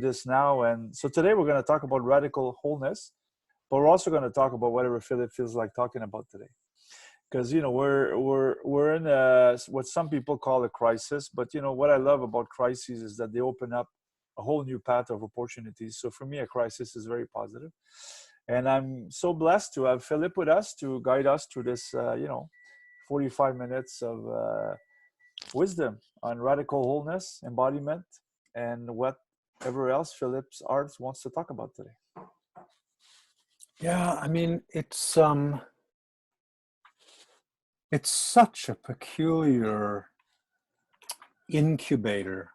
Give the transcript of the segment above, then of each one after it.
this now. And so today we're going to talk about radical wholeness, but we're also going to talk about whatever Philip feels like talking about today. Because we're in what some people call a crisis, but what I love about crises is that they open up a whole new path of opportunities. So for me, a crisis is very positive, and I'm so blessed to have Philip with us to guide us through this 45 minutes of wisdom on radical wholeness, embodiment, and whatever else Philip's arts wants to talk about today. Yeah, I mean, it's such a peculiar incubator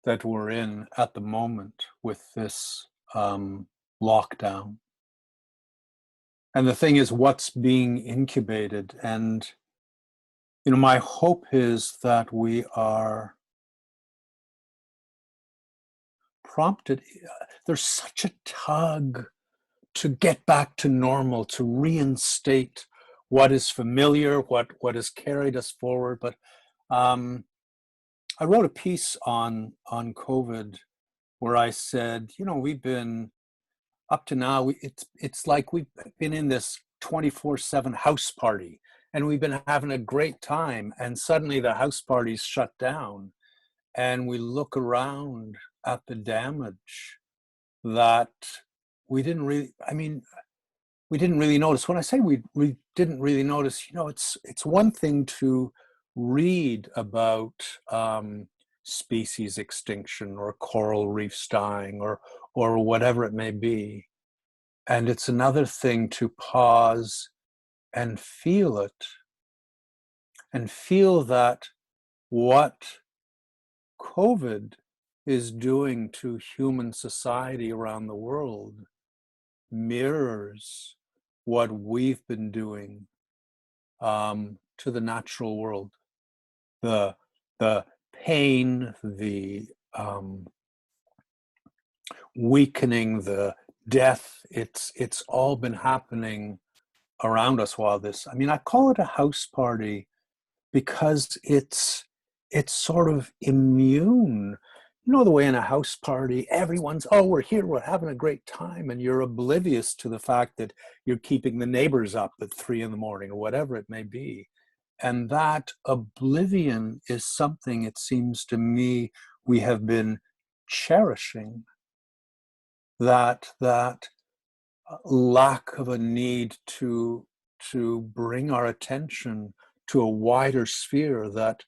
that we're in at the moment with this lockdown. And the thing is, what's being incubated? And, my hope is that we are prompted. There's such a tug to get back to normal, to reinstate what is familiar, what has carried us forward. But I wrote a piece on COVID where I said, we've been up to now. It's like we've been in this 24/7 house party, and we've been having a great time. And suddenly the house party's shut down, and we look around at the damage that we didn't really. We didn't really notice. When I say we didn't really notice, it's one thing to read about species extinction or coral reefs dying or whatever it may be, and it's another thing to pause and feel it, and feel that what COVID is doing to human society around the world mirrors what we've been doing to the natural world. The pain, the weakening, the death, it's all been happening around us while this, I call it a house party because it's sort of immune. The way in a house party, everyone's, we're here, we're having a great time, and you're oblivious to the fact that you're keeping the neighbors up at 3 a.m. or whatever it may be. And that oblivion is something, it seems to me, we have been cherishing. That lack of a need to bring our attention to a wider sphere that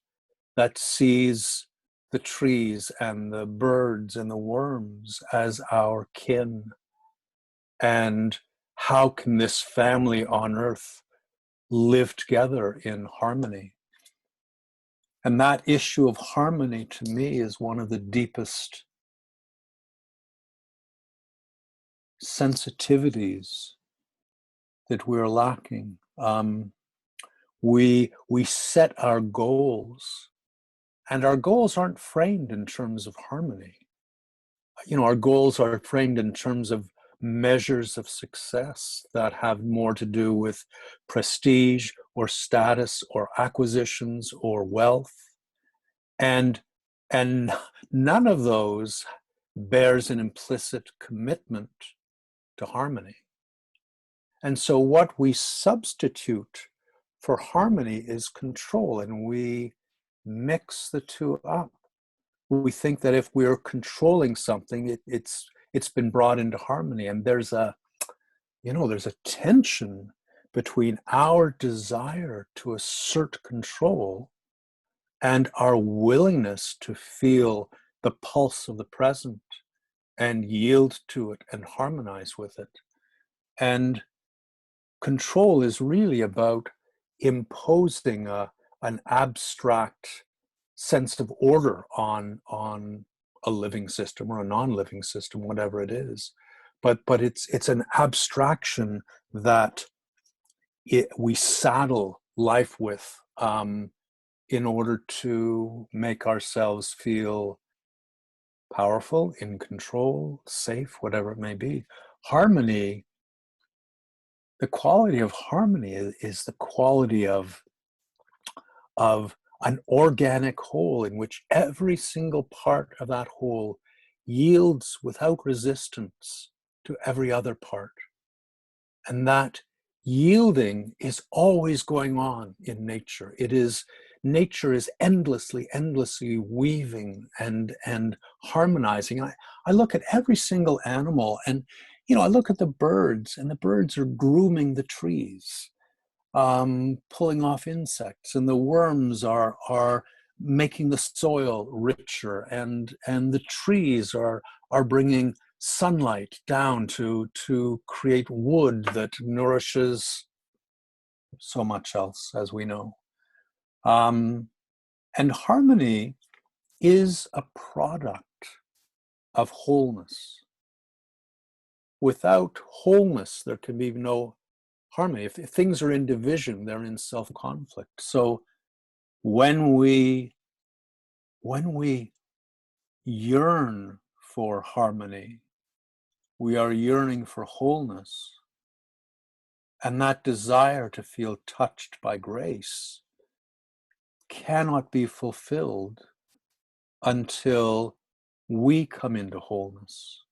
sees the trees and the birds and the worms as our kin. And how can this family on earth live together in harmony? And that issue of harmony, to me, is one of the deepest sensitivities that we're lacking. We set our goals, and our goals aren't framed in terms of harmony. Our goals are framed in terms of measures of success that have more to do with prestige or status or acquisitions or wealth. And none of those bears an implicit commitment to harmony. And so what we substitute for harmony is control, and we mix the two up. We think that if we're controlling something, it's been brought into harmony, and there's a tension between our desire to assert control and our willingness to feel the pulse of the present and yield to it and harmonize with it. And control is really about imposing an abstract sense of order on a living system or a non-living system, whatever it is. But it's an abstraction that we saddle life with in order to make ourselves feel powerful, in control, safe, whatever it may be. Harmony, the quality of harmony is the quality of an organic whole in which every single part of that whole yields without resistance to every other part. And that yielding is always going on in nature. Nature is endlessly weaving and harmonizing. I look at every single animal, and I look at the birds, and the birds are grooming the trees, pulling off insects, and the worms are making the soil richer, and the trees are bringing sunlight down to create wood that nourishes so much else, as we know. And harmony is a product of wholeness. Without wholeness, there can be no harmony. If things are in division, they're in self-conflict. So when we yearn for harmony, we are yearning for wholeness. And that desire to feel touched by grace cannot be fulfilled until we come into wholeness.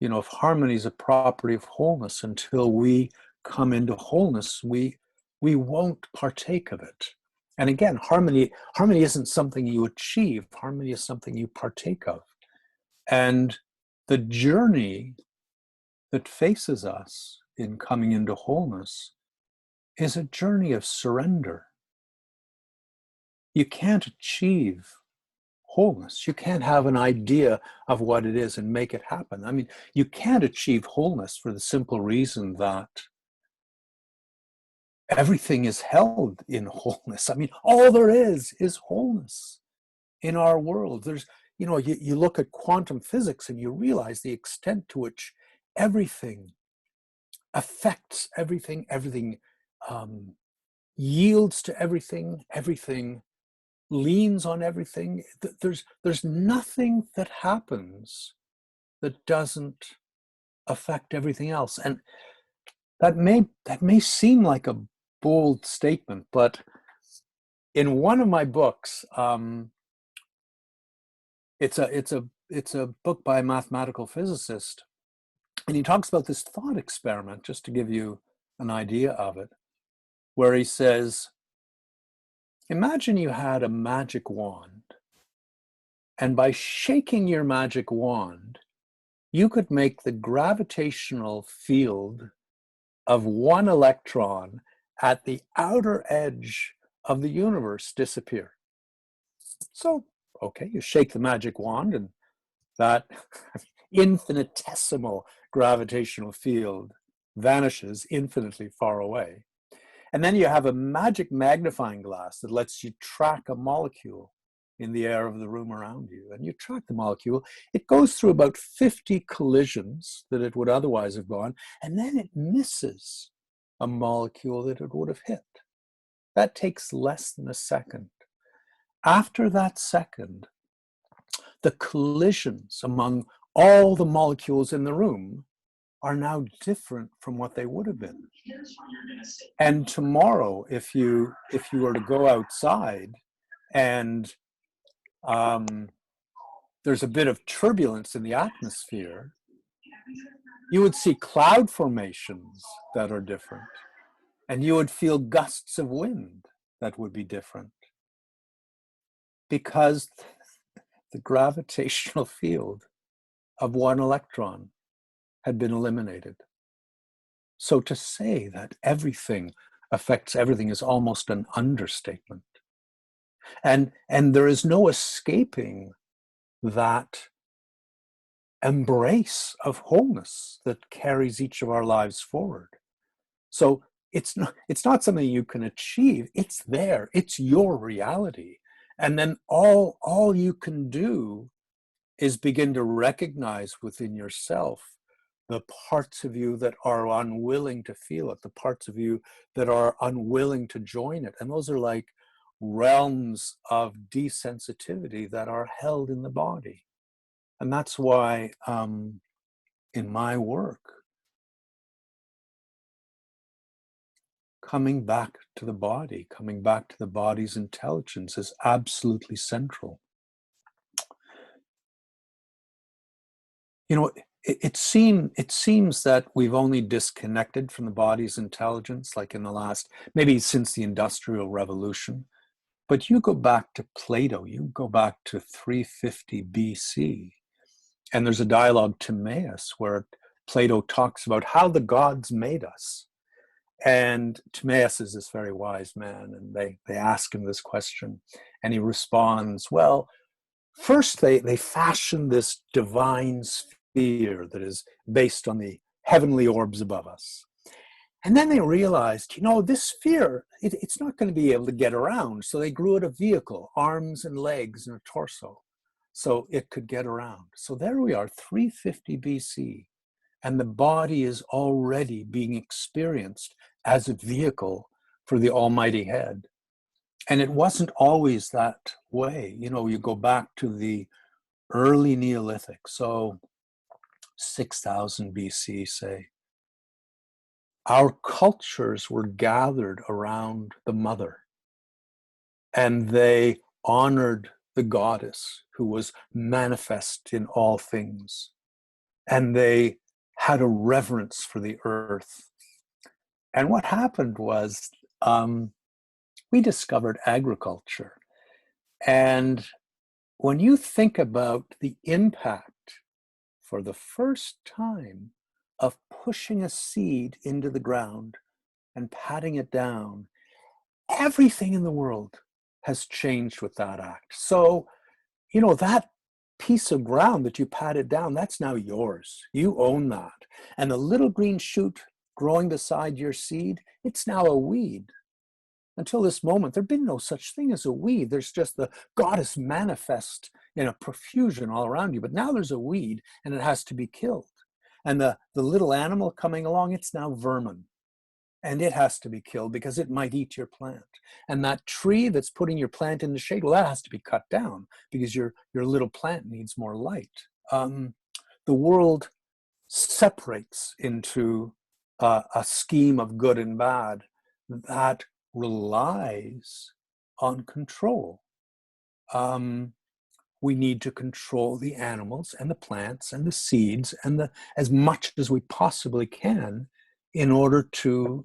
If harmony is a property of wholeness, until we come into wholeness, we won't partake of it. And again, harmony isn't something you achieve. Harmony is something you partake of. And the journey that faces us in coming into wholeness is a journey of surrender. You can't achieve wholeness. You can't have an idea of what it is and make it happen. I mean, you can't achieve wholeness for the simple reason that everything is held in wholeness. I mean, all there is wholeness in our world. There's, you look at quantum physics and you realize the extent to which everything affects everything, yields to everything leans on everything. There's nothing that happens that doesn't affect everything else. And that may seem like a bold statement, but in one of my books, it's a book by a mathematical physicist, and he talks about this thought experiment, just to give you an idea of it, where he says, imagine you had a magic wand, and by shaking your magic wand, you could make the gravitational field of one electron at the outer edge of the universe disappear. So, okay, you shake the magic wand and that infinitesimal gravitational field vanishes infinitely far away. And then you have a magic magnifying glass that lets you track a molecule in the air of the room around you. And you track the molecule. It goes through about 50 collisions that it would otherwise have gone, and then it misses a molecule that it would have hit. That takes less than a second. After that second, the collisions among all the molecules in the room are now different from what they would have been. And tomorrow, if you were to go outside and there's a bit of turbulence in the atmosphere, you would see cloud formations that are different, and you would feel gusts of wind that would be different, because the gravitational field of one electron had been eliminated. So to say that everything affects everything is almost an understatement. And there is no escaping that embrace of wholeness that carries each of our lives forward. So it's not something you can achieve. It's there. It's your reality. And then all you can do is begin to recognize within yourself the parts of you that are unwilling to feel it, the parts of you that are unwilling to join it. And those are like realms of desensitivity that are held in the body. And that's why in my work, coming back to the body, coming back to the body's intelligence is absolutely central. You know, it seems that we've only disconnected from the body's intelligence, like in the last, maybe since the Industrial Revolution. But you go back to Plato, you go back to 350 BC, and there's a dialogue, Timaeus, where Plato talks about how the gods made us. And Timaeus is this very wise man, and they ask him this question, and he responds, well, first they fashion this divine sphere that is based on the heavenly orbs above us. And then they realized, this sphere, it's not going to be able to get around. So they grew it a vehicle, arms and legs and a torso, so it could get around. So there we are, 350 BC, and the body is already being experienced as a vehicle for the Almighty Head. And it wasn't always that way. You go back to the early Neolithic, so 6,000 BC, say. Our cultures were gathered around the mother, and they honored the goddess who was manifest in all things. And they had a reverence for the earth. And what happened was we discovered agriculture. And when you think about the impact for the first time of pushing a seed into the ground and patting it down, everything in the world has changed with that act. So, that piece of ground that you patted down, that's now yours. You own that. And the little green shoot growing beside your seed, it's now a weed. Until this moment, there'd been no such thing as a weed. There's just the goddess manifest in a profusion all around you. But now there's a weed, and it has to be killed. And the little animal coming along, it's now vermin. And it has to be killed because it might eat your plant. And that tree that's putting your plant in the shade, well, that has to be cut down because your little plant needs more light. The world separates into a scheme of good and bad that relies on control. We need to control the animals and the plants and the seeds and as much as we possibly can in order to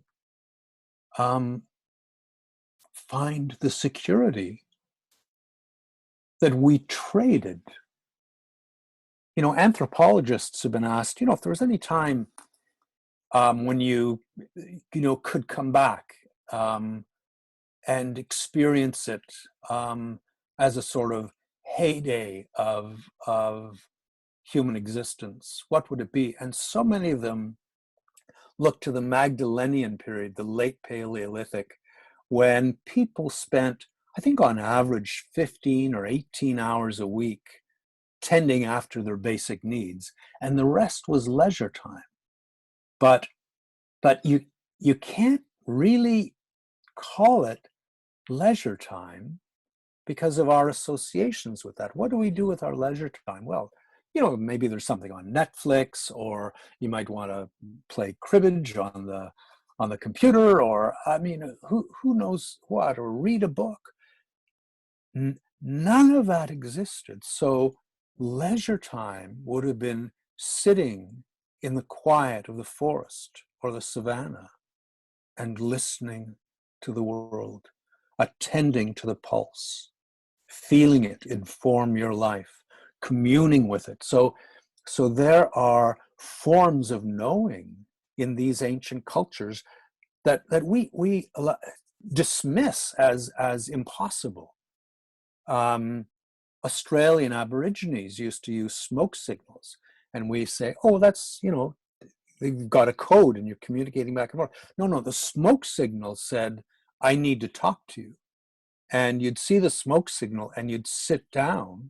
find the security that we traded. Anthropologists have been asked, if there was any time when you could come back and experience it as a sort of heyday of human existence, what would it be? And so many of them look to the Magdalenian period, the late Paleolithic, when people spent, I think on average, 15 or 18 hours a week tending after their basic needs, and the rest was leisure time. But you can't really call it leisure time because of our associations with that. What do we do with our leisure time? Well, maybe there's something on Netflix, or you might want to play cribbage on the computer, or who knows what, or read a book. None of that existed. So leisure time would have been sitting in the quiet of the forest or the savannah and listening to the world, attending to the pulse, feeling it inform your life, communing with it. So there are forms of knowing in these ancient cultures that we dismiss as impossible. Australian Aborigines used to use smoke signals, and we say, oh, that's, they've got a code and you're communicating back and forth. No, the smoke signal said, I need to talk to you. And you'd see the smoke signal and you'd sit down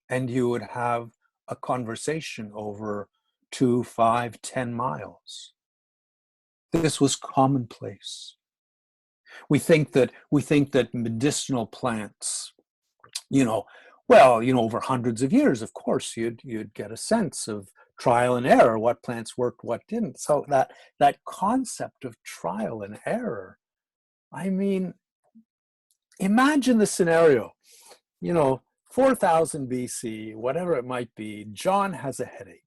and you would have a conversation over 2, 5, 10 miles. This was commonplace. We think that medicinal plants, over hundreds of years, of course, you'd get a sense of trial and error, what plants worked, what didn't. So that concept of trial and error, imagine the scenario, 4,000 BC, whatever it might be, John has a headache.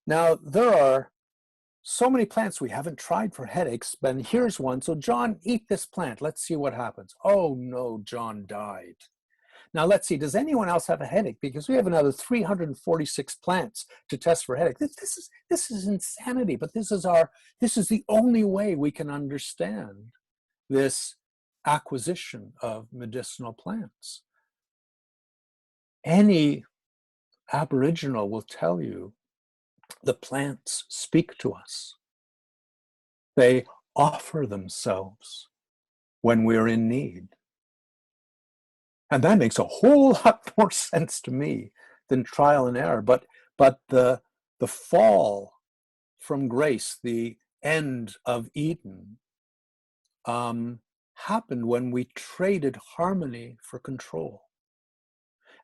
Now, there are so many plants we haven't tried for headaches, but here's one. So, John, eat this plant. Let's see what happens. Oh, no, John died. Now, let's see, does anyone else have a headache? Because we have another 346 plants to test for headache. This is insanity, but this is the only way we can understand this acquisition of medicinal plants. Any Aboriginal will tell you the plants speak to us. They offer themselves when we're in need. And that makes a whole lot more sense to me than trial and error. But the fall from grace, the end of Eden, happened when we traded harmony for control.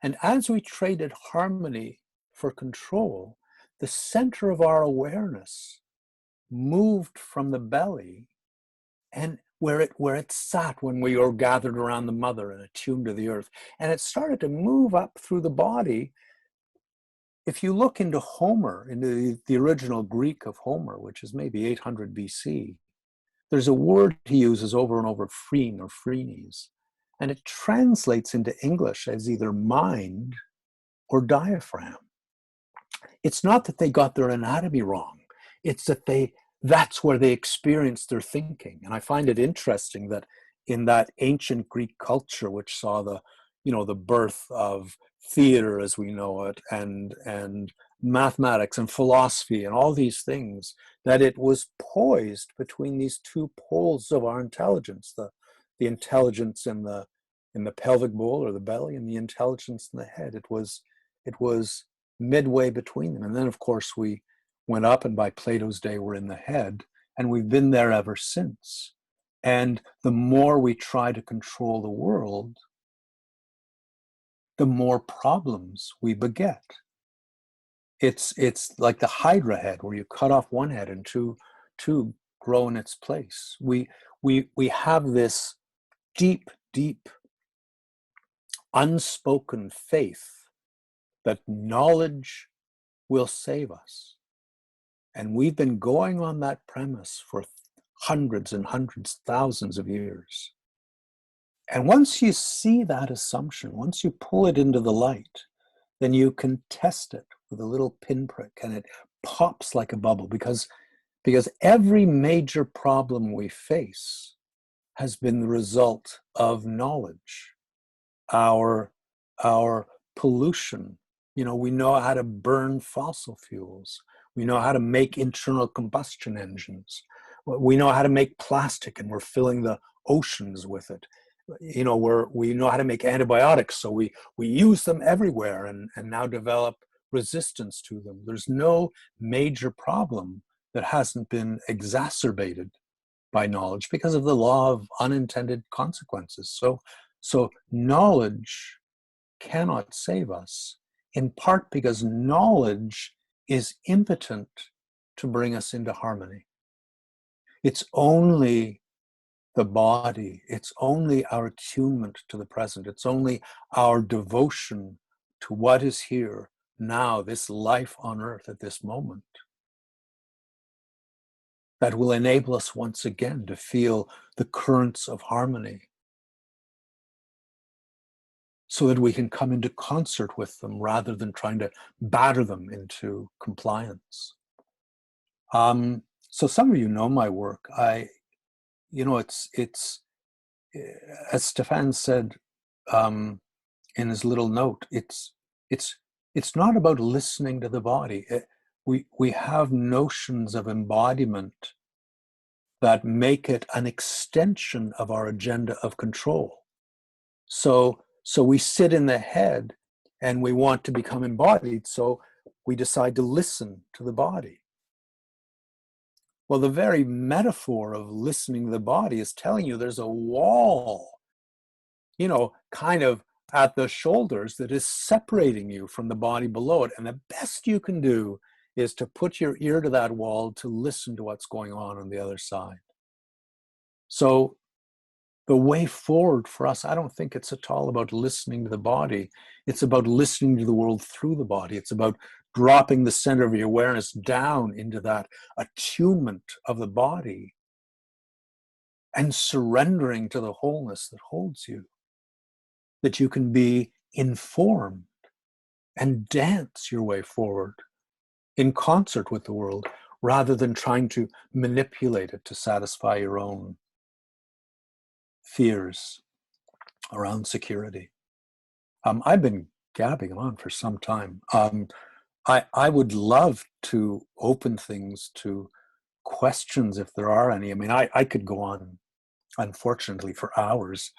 And as we traded harmony for control, the center of our awareness moved from the belly, and where it sat when we were gathered around the mother and attuned to the earth, and it started to move up through the body. If you look into Homer, into the original Greek of Homer, which is maybe 800 BC, there's a word he uses over and over, phrene or phrenes, and it translates into English as either mind or diaphragm. It's not that they got their anatomy wrong. It's that that's where they experienced their thinking. And I find it interesting that in that ancient Greek culture, which saw the birth of theater as we know it, and mathematics and philosophy and all these things, that it was poised between these two poles of our intelligence, the intelligence in the pelvic bowl or the belly, and the intelligence in the head. It was midway between them. And then, of course, we went up, and by Plato's day, we're in the head, and we've been there ever since. And the more we try to control the world, the more problems we beget. It's like the Hydra head, where you cut off one head and two grow in its place. We have this deep, deep, unspoken faith that knowledge will save us. And we've been going on that premise for hundreds and hundreds, thousands of years. And once you see that assumption, once you pull it into the light, then you can test it with a little pinprick, and it pops like a bubble, because every major problem we face has been the result of knowledge. Our pollution, we know how to burn fossil fuels. We know how to make internal combustion engines. We know how to make plastic, and we're filling the oceans with it. We know how to make antibiotics, so we use them everywhere, and now develop resistance to them. There's no major problem that hasn't been exacerbated by knowledge because of the law of unintended consequences. So knowledge cannot save us, in part because knowledge is impotent to bring us into harmony. It's only the body, it's only our attunement to the present, it's only our devotion to what is here now, this life on earth at this moment, that will enable us once again to feel the currents of harmony, so that we can come into concert with them rather than trying to batter them into compliance. So some of you know my work. It's as Stefan said in his little note, it's not about listening to the body. We have notions of embodiment that make it an extension of our agenda of control. So we sit in the head and we want to become embodied, so we decide to listen to the body. Well, the very metaphor of listening to the body is telling you there's a wall, kind of at the shoulders, that is separating you from the body below it. And the best you can do is to put your ear to that wall to listen to what's going on the other side. So the way forward for us, I don't think it's at all about listening to the body. It's about listening to the world through the body. It's about dropping the center of your awareness down into that attunement of the body and surrendering to the wholeness that holds you, that you can be informed and dance your way forward in concert with the world, rather than trying to manipulate it to satisfy your own fears around security. I've been gabbing on for some time. I would love to open things to questions if there are any. I mean, I could go on, unfortunately, for hours,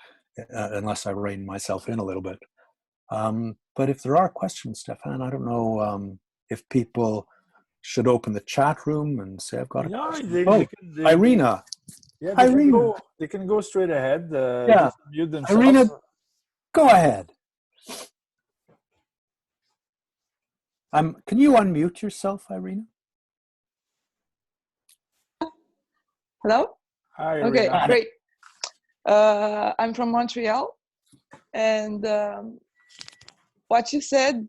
unless I rein myself in a little bit. But if there are questions, Stefan, I don't know if people should open the chat room and say, I've got a No, question. they Irina. yeah, Irina. they can go straight ahead. Yeah. Just mute themselves. Irina, go ahead. Can you unmute yourself, Irina? Hello? Hi, Okay, Irina. great. I'm from Montreal, and what you said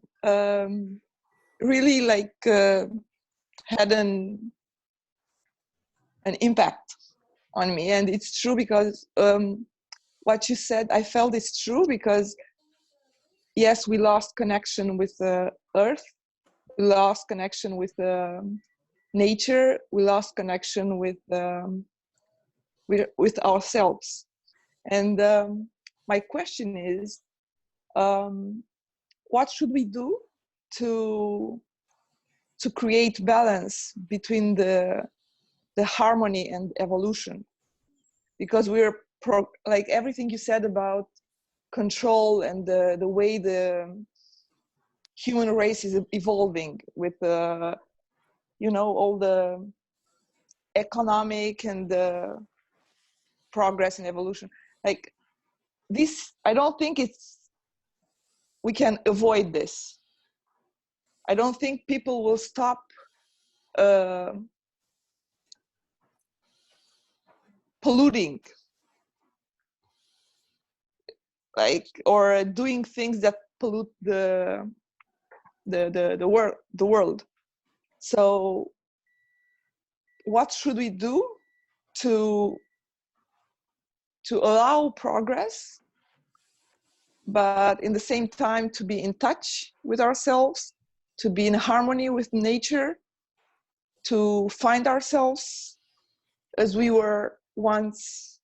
really had an impact on me, and it's true because what you said, I felt it's true because yes, we lost connection with the earth, we lost connection with nature, we lost connection with ourselves. And my question is, what should we do to create balance between the harmony and evolution? Because we're like everything you said about control and the way the human race is evolving with all the economic and the progress and evolution, like this, I don't think we can avoid this. I don't think people will stop polluting, or doing things that pollute the world. So what should we do to allow progress, but in the same time to be in touch with ourselves, to be in harmony with nature, to find ourselves as we were once,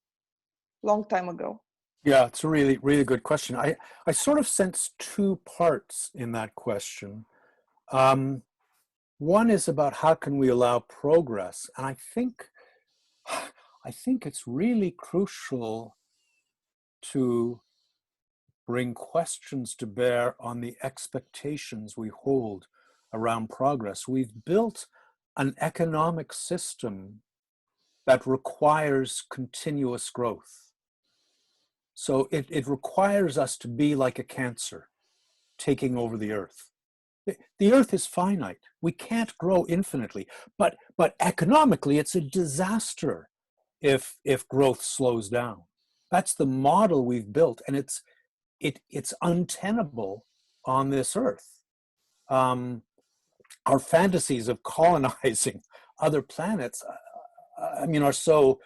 long time ago? Yeah, it's a really, really good question. I sort of sense two parts in that question. One is about how can we allow progress, and I think it's really crucial to bring questions to bear on the expectations we hold around progress. We've built an economic system that requires continuous growth. So it requires us to be like a cancer taking over the earth. The earth is finite. We can't grow infinitely, but economically it's a disaster if growth slows down. That's the model we've built, and it's untenable on this earth. Our fantasies of colonizing other planets, are so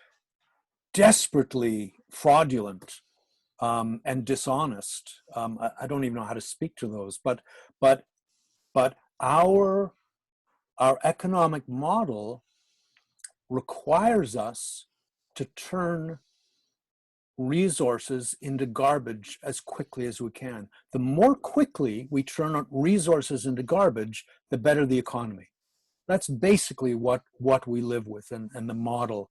desperately fraudulent and dishonest. I don't even know how to speak to those, but our economic model requires us to turn resources into garbage as quickly as we can. The more quickly we turn resources into garbage, the better the economy. That's basically what we live with and the model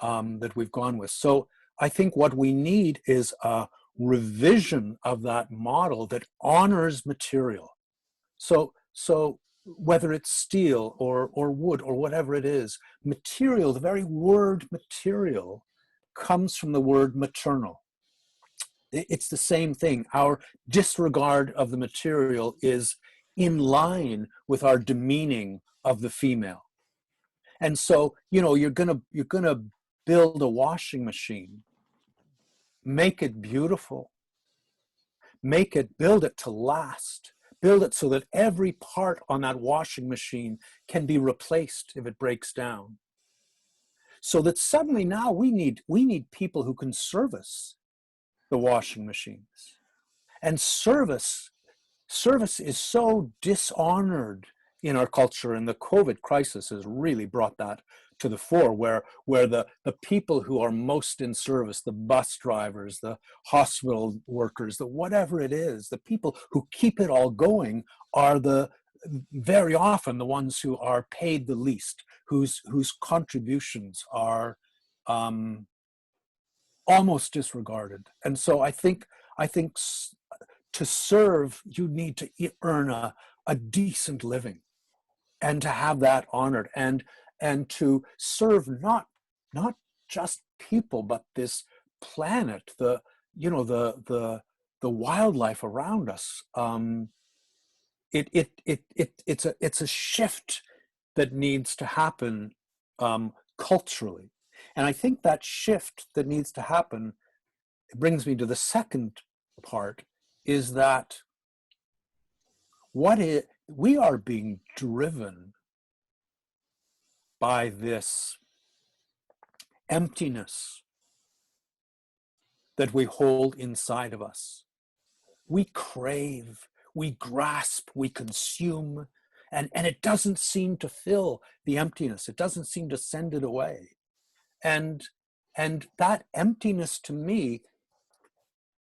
that we've gone with. So I think what we need is a revision of that model that honors material. So whether it's steel or wood or whatever it is, material, the very word material comes from the word maternal. It's the same thing. Our disregard of the material is in line with our demeaning of the female. And so, you're gonna build a washing machine, make it beautiful, build it to last, build it so that every part on that washing machine can be replaced if it breaks down. So that suddenly now we need people who can service the washing machines. And service is so dishonored in our culture, and the COVID crisis has really brought that to the fore, where the people who are most in service, the bus drivers, the hospital workers, the whatever it is, the people who keep it all going are very often the ones who are paid the least, whose contributions are almost disregarded. And so I think to serve, you need to earn a decent living, and to have that honored, and to serve not just people, but this planet, the wildlife around us. It's a shift that needs to happen culturally, and I think that shift that needs to happen, it brings me to the second part, is that we are being driven by this emptiness that we hold inside of us. We crave, we grasp, we consume, and it doesn't seem to fill the emptiness. It doesn't seem to send it away. And that emptiness, to me,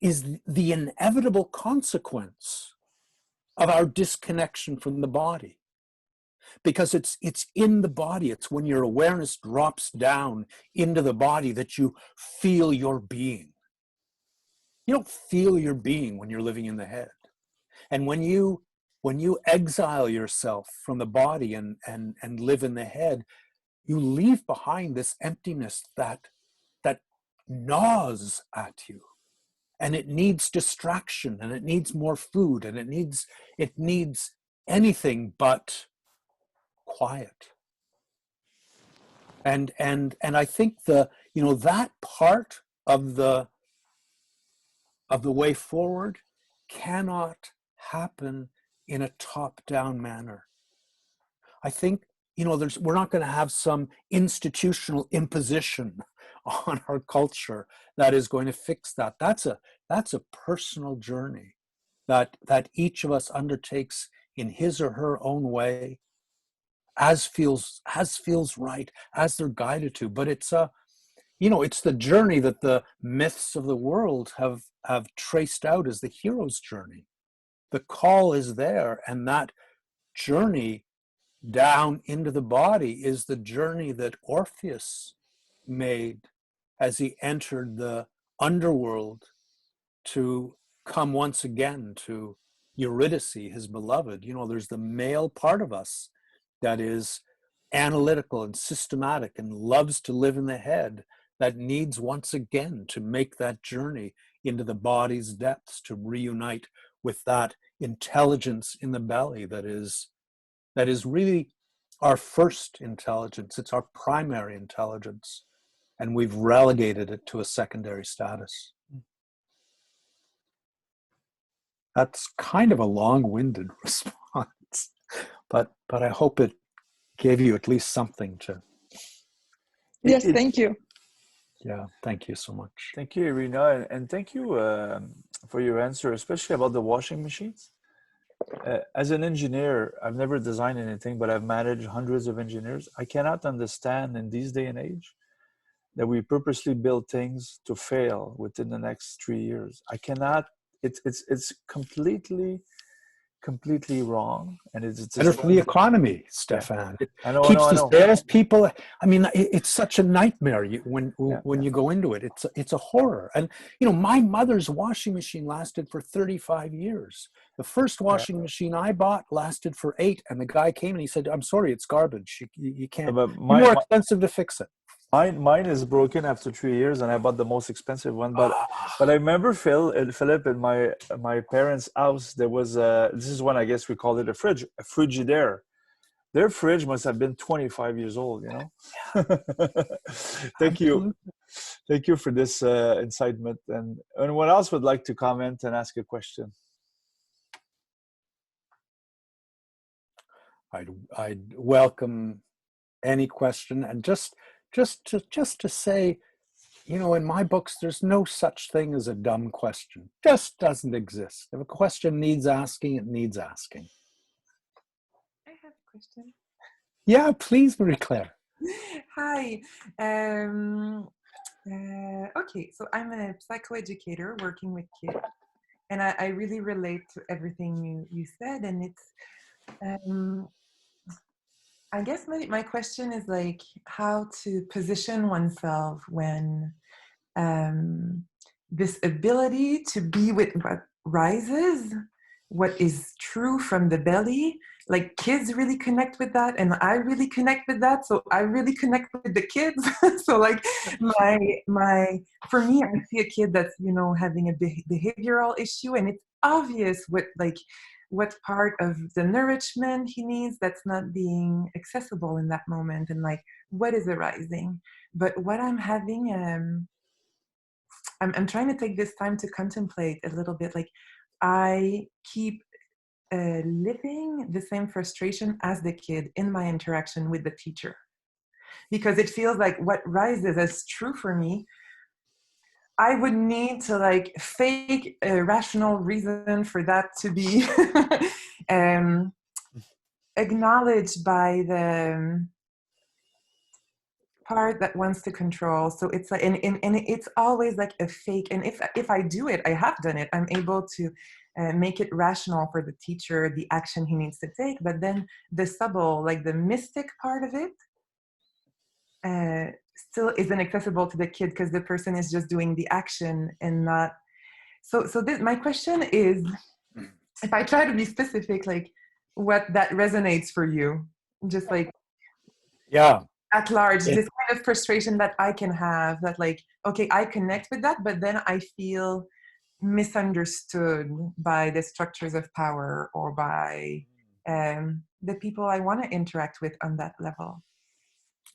is the inevitable consequence of our disconnection from the body. Because it's in the body. It's when your awareness drops down into the body that you feel your being. You don't feel your being when you're living in the head. And when you exile yourself from the body and live in the head, you leave behind this emptiness that gnaws at you. And it needs distraction, and it needs more food, and it needs anything but quiet. And I think that part of the way forward cannot happen in a top-down manner. I think we're not going to have some institutional imposition on our culture that is going to fix that. That's a personal journey that each of us undertakes in his or her own way, as feels right, as they're guided to. But it's the journey that the myths of the world have traced out as the hero's journey. The call is there, and that journey down into the body is the journey that Orpheus made as he entered the underworld to come once again to Eurydice, his beloved. There's the male part of us that is analytical and systematic and loves to live in the head, that needs once again to make that journey into the body's depths, to reunite with that intelligence in the belly that is really our first intelligence. It's our primary intelligence, and we've relegated it to a secondary status. That's kind of a long-winded response, but I hope it gave you at least something to. Yes, thank you. Yeah, thank you so much. Thank you, Irina, and thank you for your answer, especially about the washing machines. As an engineer, I've never designed anything, but I've managed hundreds of engineers. I cannot understand in this day and age that we purposely build things to fail within the next 3 years. I cannot. It's completely wrong, and it's better for the economy, Stefan. Yeah. It keeps the salespeople. I mean, it's such a nightmare when you go into it. It's a horror. And my mother's washing machine lasted for 35 years. The first washing machine I bought lasted for 8, and the guy came and he said, "I'm sorry, it's garbage. You can't. It's more expensive to fix it." Mine is broken after 3 years, and I bought the most expensive one. But I remember Philip, in my parents' house, there was this is when I guess we called it a Frigidaire. Their fridge must have been 25 years old. Thank you for this incitement. And anyone else would like to comment and ask a question? I'd welcome any question. And just to say, you know, in my books, there's no such thing as a dumb question. Just doesn't exist. If a question needs asking, it needs asking. I have a question. Yeah, please, Marie-Claire. Hi. Okay, so I'm a psychoeducator working with kids, and I really relate to everything you said. And it's, I guess my question is like how to position oneself when this ability to be with what rises, what is true from the belly. Like kids really connect with that, and I really connect with that. So I really connect with the kids. So like my for me, I see a kid that's, you know, having a behavioral issue, and it's obvious what part of the nourishment he needs that's not being accessible in that moment, and like what is arising. But what I'm having I'm trying to take this time to contemplate a little bit. Like I keep living the same frustration as the kid in my interaction with the teacher, because it feels like what rises as true for me, I would need to like fake a rational reason for that to be acknowledged by the part that wants to control. So it's like, and it's always like a fake. And if I do it, I have done it, I'm able to make it rational for the teacher, the action he needs to take. But then the subtle, like the mystic part of it, still isn't accessible to the kid, because the person is just doing the action and not. So this, my question is, if I try to be specific, like what that resonates for you, just like, Yeah. at large, this kind of frustration that I can have, that like, okay, I connect with that, but then I feel misunderstood by the structures of power or by the people I want to interact with on that level.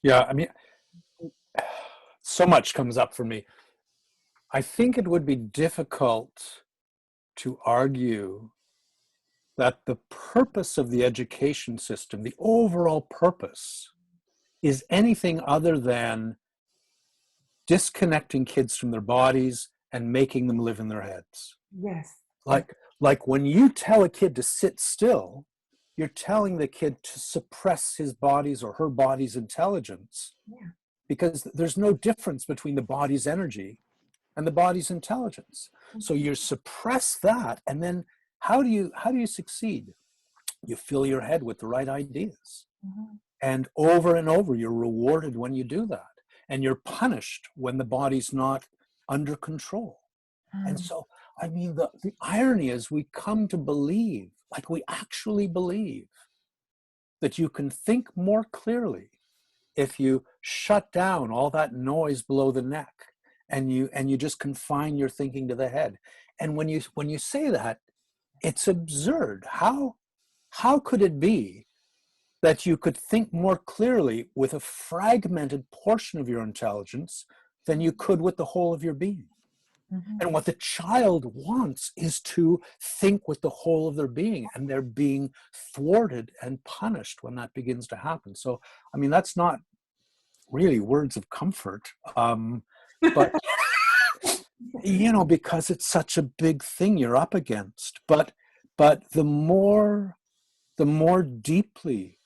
Yeah, I mean, so much comes up for me. I think it would be difficult to argue that the purpose of the education system, the overall purpose, is anything other than disconnecting kids from their bodies and making them live in their heads. Yes. Like when you tell a kid to sit still, you're telling the kid to suppress his body's or her body's intelligence, because there's no difference between the body's energy and the body's intelligence. So you suppress that, and then how do you succeed? You fill your head with the right ideas. And over you're rewarded when you do that, and you're punished when the body's not under control. And so, I mean, the irony is we come to believe, like we actually believe, that you can think more clearly if you shut down all that noise below the neck, and you just confine your thinking to the head. And when you say that, it's absurd. How could it be that you could think more clearly with a fragmented portion of your intelligence than you could with the whole of your being? And what the child wants is to think with the whole of their being, and they're being thwarted and punished when that begins to happen. So, I mean, that's not really words of comfort, but you know, because it's such a big thing you're up against. But the more deeply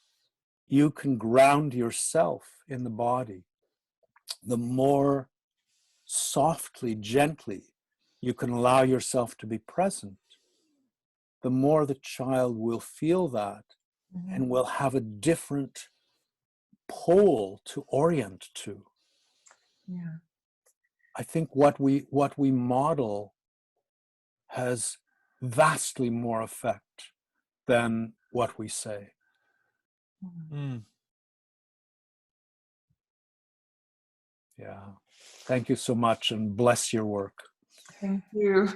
you can ground yourself in the body, the more softly, gently you can allow yourself to be present, the more the child will feel that and will have a different pole to orient to. Yeah. I think what we model has vastly more effect than what we say. Yeah. Thank you so much, and bless your work. Thank you.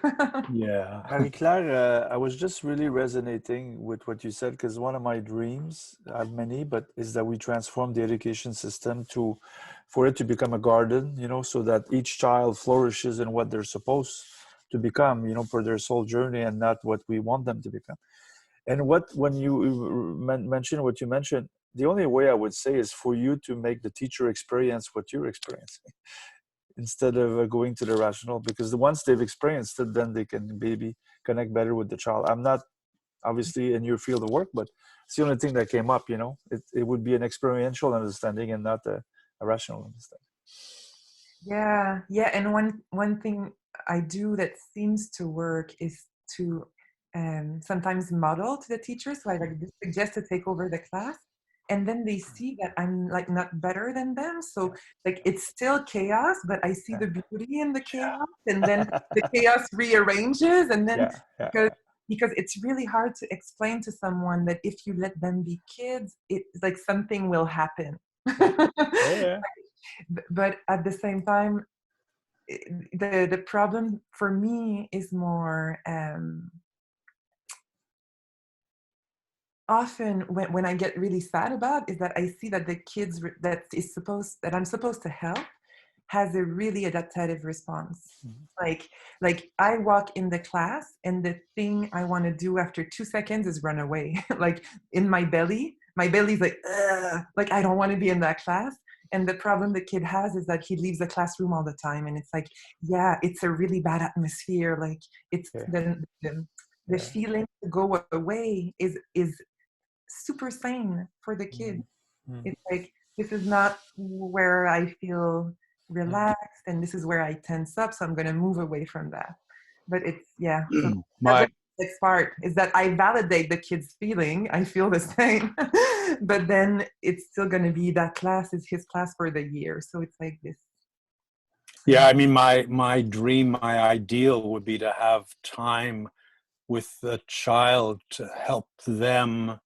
Yeah. Marie-Claire, I was just really resonating with what you said, because one of my dreams, I have many, but is that we transform the education system for it to become a garden, you know, so that each child flourishes in what they're supposed to become, you know, for their soul journey, and not what we want them to become. And when you mention what you mentioned, the only way I would say is for you to make the teacher experience what you're experiencing instead of going to the rational, because once they've experienced it, then they can maybe connect better with the child. I'm not obviously in your field of work, but it's the only thing that came up, it would be an experiential understanding and not a rational understanding. Yeah. And one thing I do that seems to work is to sometimes model to the teachers. So I like suggest to take over the class, and then they see that I'm like not better than them. So like it's still chaos, but I see the beauty in the chaos, and then the chaos rearranges, and then because it's really hard to explain to someone that if you let them be kids, it's like something will happen. But at the same time, the problem for me is more often when I get really sad about is that I see that the kids that I'm supposed to help has a really adaptive response. Like I walk in the class and the thing I want to do after 2 seconds is run away. Like in my belly's like, ugh, like I don't want to be in that class. And the problem the kid has is that he leaves the classroom all the time. And it's like, yeah, it's a really bad atmosphere. Like it's the feeling to go away is super sane for the kid. It's like, this is not where I feel relaxed and this is where I tense up, so I'm going to move away from that. But it's so that's the next part is that I validate the kid's feeling. I feel the same. But then it's still going to be that class is his class for the year, so it's like this. Yeah, I mean, my dream, my ideal would be to have time with the child to help them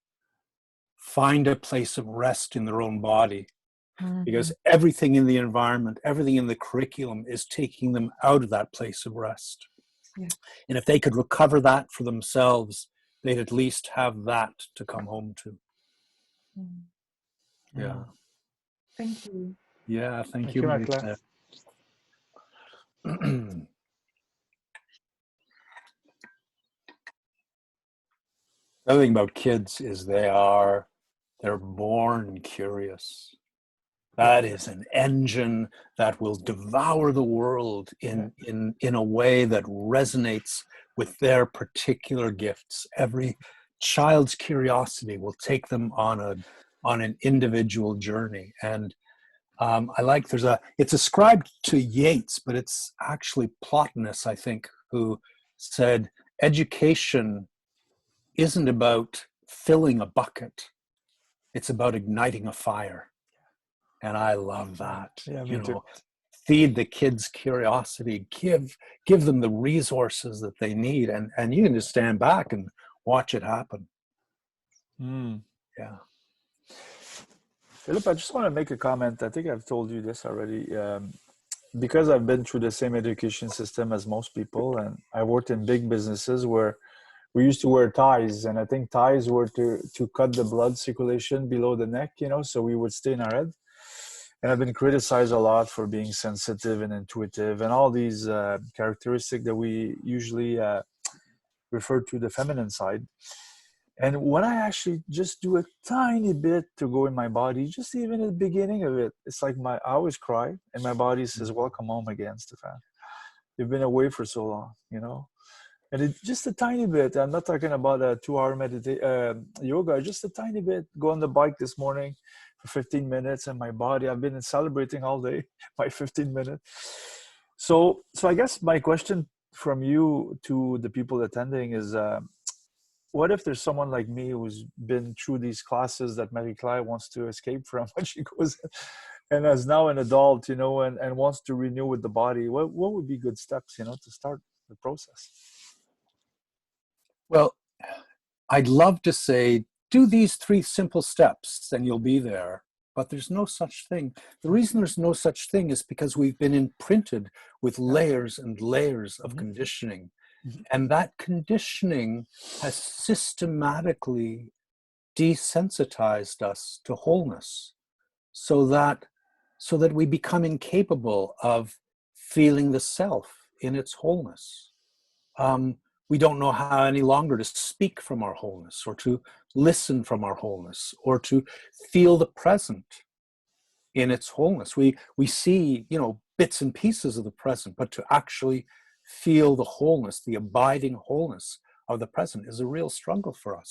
find a place of rest in their own body. Because everything in the environment, everything in the curriculum is taking them out of that place of rest. And if they could recover that for themselves, they'd at least have that to come home to. Yeah. Thank you. Yeah, thank you, Marie-Claire. The other thing about kids is they're born curious. That is an engine that will devour the world in a way that resonates with their particular gifts. Every child's curiosity will take them on an individual journey. And I like it's ascribed to Yeats, but it's actually Plotinus, I think, who said, education isn't about filling a bucket. It's about igniting a fire. And I love that. Feed the kids' curiosity, give them the resources that they need, and you can just stand back and watch it happen. Yeah. Philip, I just want to make a comment. I think I've told you this already. Because I've been through the same education system as most people, and I worked in big businesses where we used to wear ties, and I think ties were to cut the blood circulation below the neck, so we would stay in our head. And I've been criticized a lot for being sensitive and intuitive and all these characteristics that we usually refer to the feminine side. And when I actually just do a tiny bit to go in my body, just even at the beginning of it, it's like I always cry and my body says, welcome home again, Stefan. You've been away for so long, And it's just a tiny bit. I'm not talking about a 2-hour yoga, just a tiny bit. Go on the bike this morning for 15 minutes and my body, I've been celebrating all day, my 15 minutes. So I guess my question from you to the people attending is, what if there's someone like me who's been through these classes that Marie-Claire wants to escape from when she goes in, and as now an adult, and wants to renew with the body? What would be good steps, to start the process? Well, I'd love to say, do these 3 simple steps and you'll be there. But there's no such thing. The reason there's no such thing is because we've been imprinted with layers and layers of conditioning. And that conditioning has systematically desensitized us to wholeness so that we become incapable of feeling the self in its wholeness. we don't know how any longer to speak from our wholeness, or to listen from our wholeness, or to feel the present in its wholeness. We see, you know, bits and pieces of the present, but to actually feel the wholeness, the abiding wholeness of the present, is a real struggle for us.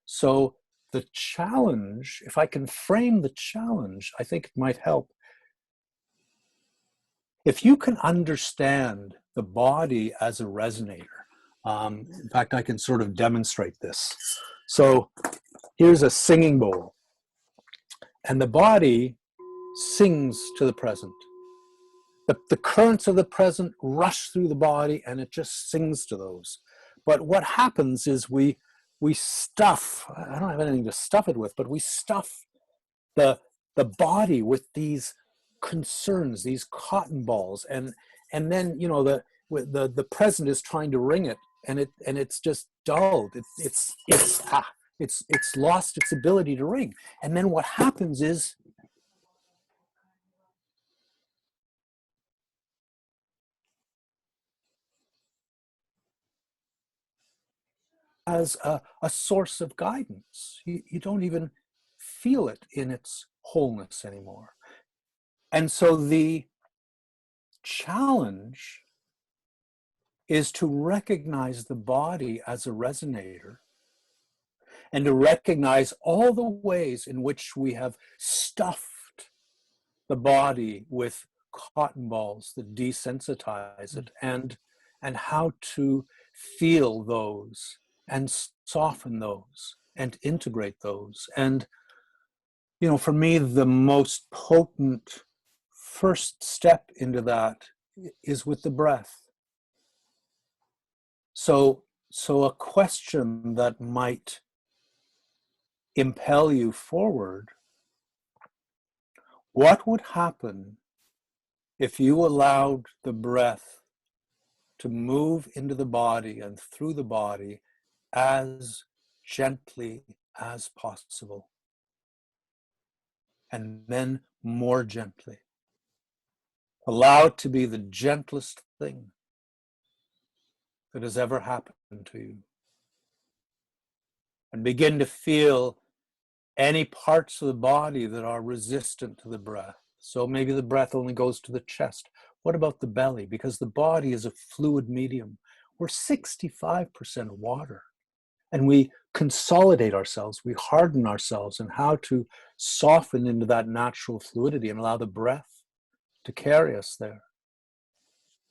So the challenge, if I can frame the challenge, I think it might help. If you can understand the body as a resonator, in fact, I can sort of demonstrate this. So here's a singing bowl, and the body sings to the present. The currents of the present rush through the body, and it just sings to those. But what happens is we stuff, I don't have anything to stuff it with, but we stuff the body with these concerns, these cotton balls, and then, you know, the present is trying to ring it, and it's just dulled. It's lost its ability to ring. And then what happens is as a source of guidance. You don't even feel it in its wholeness anymore. And so the challenge is to recognize the body as a resonator, and to recognize all the ways in which we have stuffed the body with cotton balls that desensitize it, and how to feel those and soften those and integrate those. And, you know, for me, the most potent first step into that is with the breath. So a question that might impel you forward: what would happen if you allowed the breath to move into the body and through the body as gently as possible, and then more gently? Allow it to be the gentlest thing that has ever happened to you. And begin to feel any parts of the body that are resistant to the breath. So maybe the breath only goes to the chest. What about the belly? Because the body is a fluid medium. We're 65% water. And we consolidate ourselves, we harden ourselves in how to soften into that natural fluidity and allow the breath to carry us there.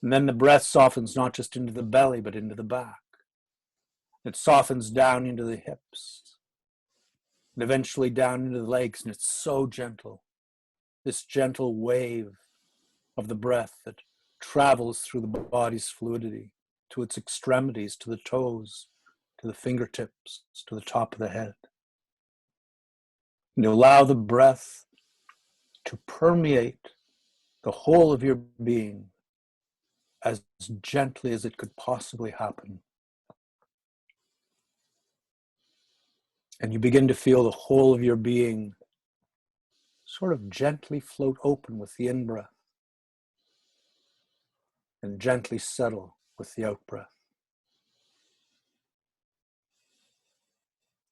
And then the breath softens not just into the belly, but into the back. It softens down into the hips, and eventually down into the legs, and it's so gentle. This gentle wave of the breath that travels through the body's fluidity to its extremities, to the toes, to the fingertips, to the top of the head. And you allow the breath to permeate the whole of your being as gently as it could possibly happen. And you begin to feel the whole of your being sort of gently float open with the in-breath and gently settle with the out-breath.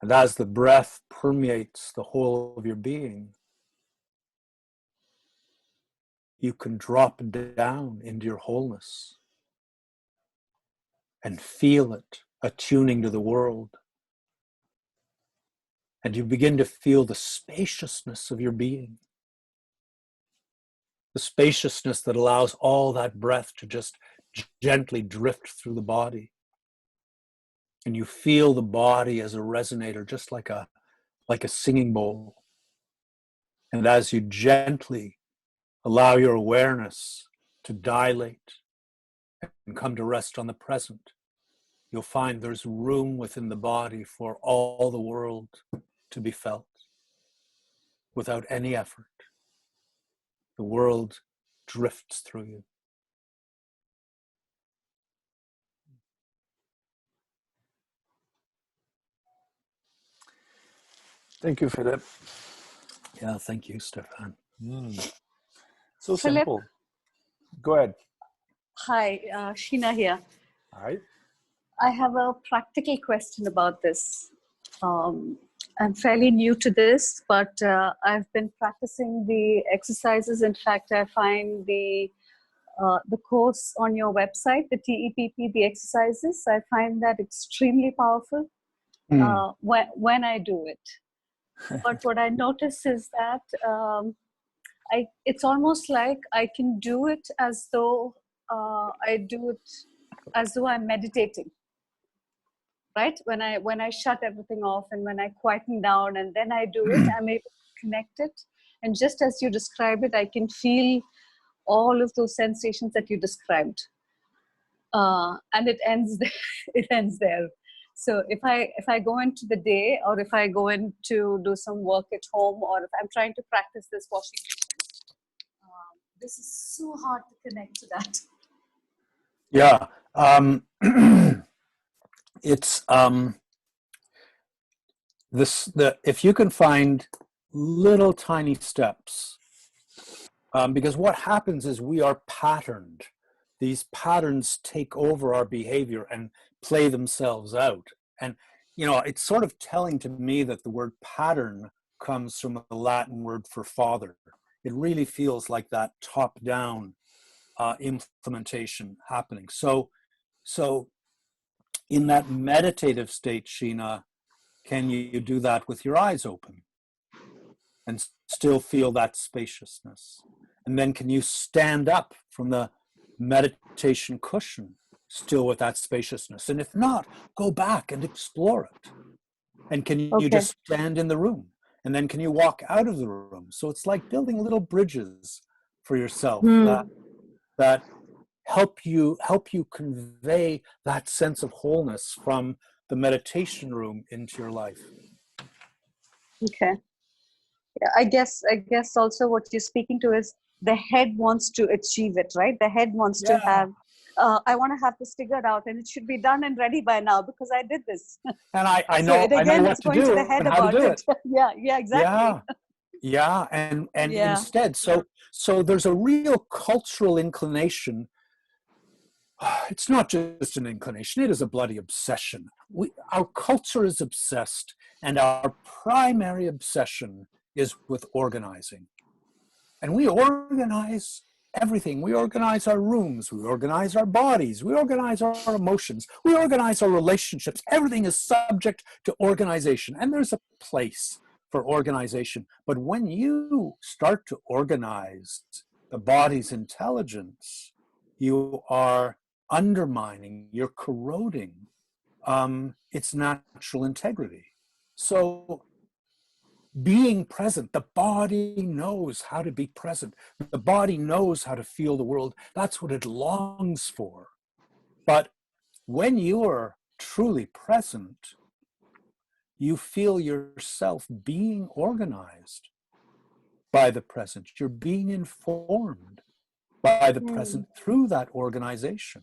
And as the breath permeates the whole of your being, you can drop down into your wholeness and feel it attuning to the world. And you begin to feel the spaciousness of your being. The spaciousness that allows all that breath to just gently drift through the body. And you feel the body as a resonator, just like a singing bowl. And as you gently allow your awareness to dilate and come to rest on the present, you'll find there's room within the body for all the world to be felt without any effort. The world drifts through you. Thank you, Philip. Yeah, thank you, Stefan. So Philip. simple. Go ahead. Hi, Sheena here. All right. I have a practical question about this. I'm fairly new to this, but I've been practicing the exercises. In fact, I find the course on your website, the TEPP, the exercises, I find that extremely powerful when I do it. But what I notice is that it's almost like I can do it as though I do it as though I'm meditating. Right? When I shut everything off and when I quieten down and then I do it, I'm able to connect it. And just as you describe it, I can feel all of those sensations that you described. And it ends there. It ends there. So if I go into the day, or if I go in to do some work at home, or if I'm trying to practice this washing dishes, this is so hard to connect to that. Yeah. It's if you can find little tiny steps, because what happens is we are patterned. These patterns take over our behavior and play themselves out. And it's sort of telling to me that the word pattern comes from the Latin word for father. It really feels like that top-down implementation happening. So in that meditative state, Sheena, can you do that with your eyes open and still feel that spaciousness? And then can you stand up from the meditation cushion still with that spaciousness? And if not, go back and explore it. And can you just stand in the room? And then can you walk out of the room? So it's like building little bridges for yourself that help you convey that sense of wholeness from the meditation room into your life. Okay. Yeah, I guess also what you're speaking to is the head wants to achieve it, right? The head wants to have, I want to have this figured out, and it should be done and ready by now because I did this. And I so know it again, I know it's what to going do to the head and how about to do it. Yeah, exactly. Yeah, and instead, so there's a real cultural inclination. It's not just an inclination, it is a bloody obsession. Our culture is obsessed, and our primary obsession is with organizing. And we organize everything. We organize our rooms, we organize our bodies, we organize our emotions, we organize our relationships. Everything is subject to organization, and there's a place for organization. But when you start to organize the body's intelligence, you are undermining, you're corroding its natural integrity. So being present, the body knows how to be present. The body knows how to feel the world. That's what it longs for. But when you're truly present, you feel yourself being organized by the present. You're being informed by the present through that organization.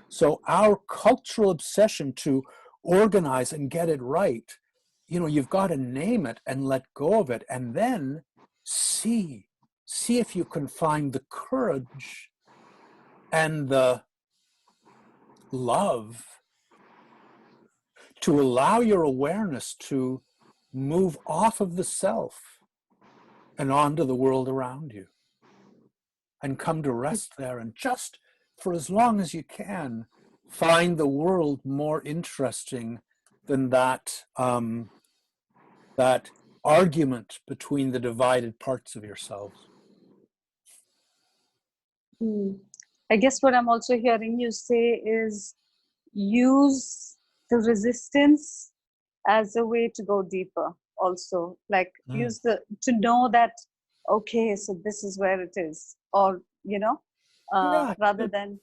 So our cultural obsession to organize and get it right, you've got to name it and let go of it, and then see if you can find the courage and the love to allow your awareness to move off of the self and onto the world around you, and come to rest there, and just for as long as you can, find the world more interesting than that that argument between the divided parts of yourselves. I guess what I'm also hearing you say is use the resistance as a way to go deeper also, like use to know that, okay, so this is where it is, or rather than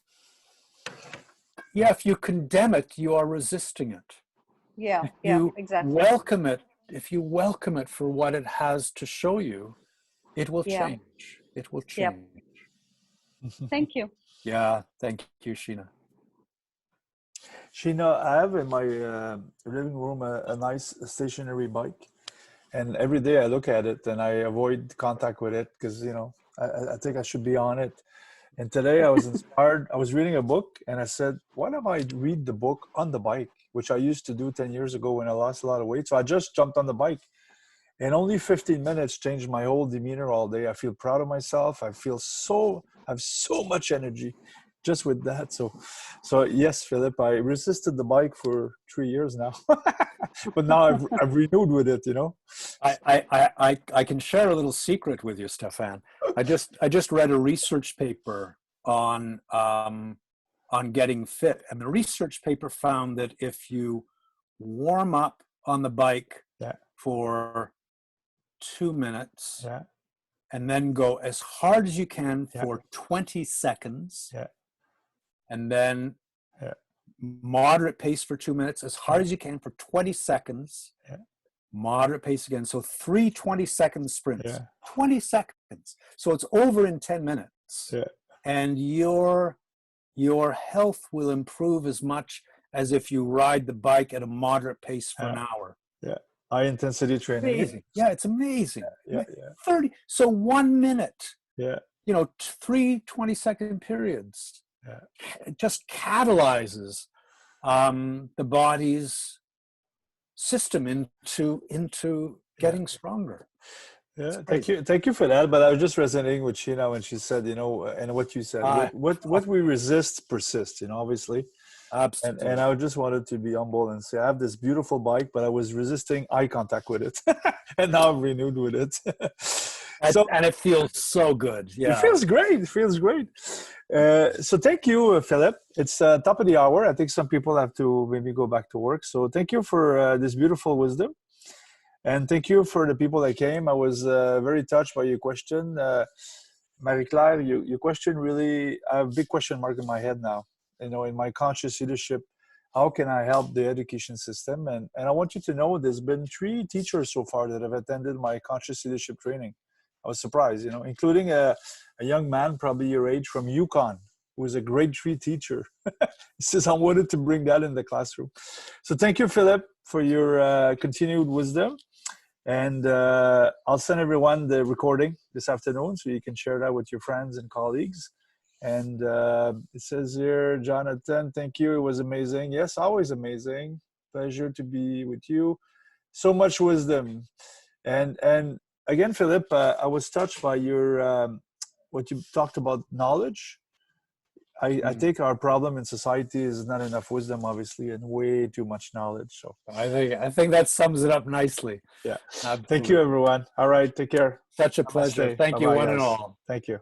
if you condemn it, you are resisting it. Exactly. Welcome it, if you welcome it for what it has to show you, it will change. It will change. Thank you. Yeah, thank you, Sheena. Sheena, I have in my living room a nice stationary bike, and every day I look at it and I avoid contact with it because I think I should be on it. And today I was inspired. I was reading a book and I said, what if I read the book on the bike, which I used to do 10 years ago when I lost a lot of weight. So I just jumped on the bike and only 15 minutes changed my whole demeanor all day. I feel proud of myself. I have so much energy just with that. So yes, Philip, I resisted the bike for 3 years now, but now I've renewed with it, you know. I can share a little secret with you, Stefan. I just read a research paper on getting fit, and the research paper found that if you warm up on the bike Yeah. for 2 minutes, Yeah. and then go as hard as you can Yeah. for 20 seconds, Yeah. and then Yeah. moderate pace for 2 minutes, as hard as you can for 20 seconds, Yeah. moderate pace again. So 3 20-second sprints, Yeah. 20 seconds. So it's over in 10 minutes. Yeah. And your health will improve as much as if you ride the bike at a moderate pace for an hour. Yeah. High intensity training. Amazing. Yeah, it's amazing. Yeah. 30. So 1 minute. Yeah. 3 20-second periods. Yeah. It just catalyzes the body's system into getting stronger. Yeah, thank you for that. But I was just resonating with Sheena when she said, and what you said, what we resist persists, obviously. Absolutely. And I just wanted to be humble and say I have this beautiful bike, but I was resisting eye contact with it, and now I'm renewed with it. And it feels so good. Yeah, it feels great. It feels great. So thank you, Philip. It's top of the hour. I think some people have to maybe go back to work. So thank you for this beautiful wisdom. And thank you for the people that came. I was very touched by your question. Marie-Claire, your question really, I have a big question mark in my head now. In my conscious leadership, how can I help the education system? And I want you to know there's been 3 teachers so far that have attended my conscious leadership training. I was surprised, including a young man, probably your age, from Yukon, who is a grade 3 teacher. He says, I wanted to bring that in the classroom. So thank you, Philip, for your continued wisdom. And I'll send everyone the recording this afternoon so you can share that with your friends and colleagues. And it says here, Jonathan, thank you. It was amazing. Yes, always amazing. Pleasure to be with you. So much wisdom. And again, Philip, I was touched by your what you talked about knowledge. I think our problem in society is not enough wisdom, obviously, and way too much knowledge. So I think that sums it up nicely. Yeah. Absolutely. Thank you, everyone. All right. Take care. Such a pleasure. Namaste. Thank you, Bye-bye, one and guys. all. Thank you.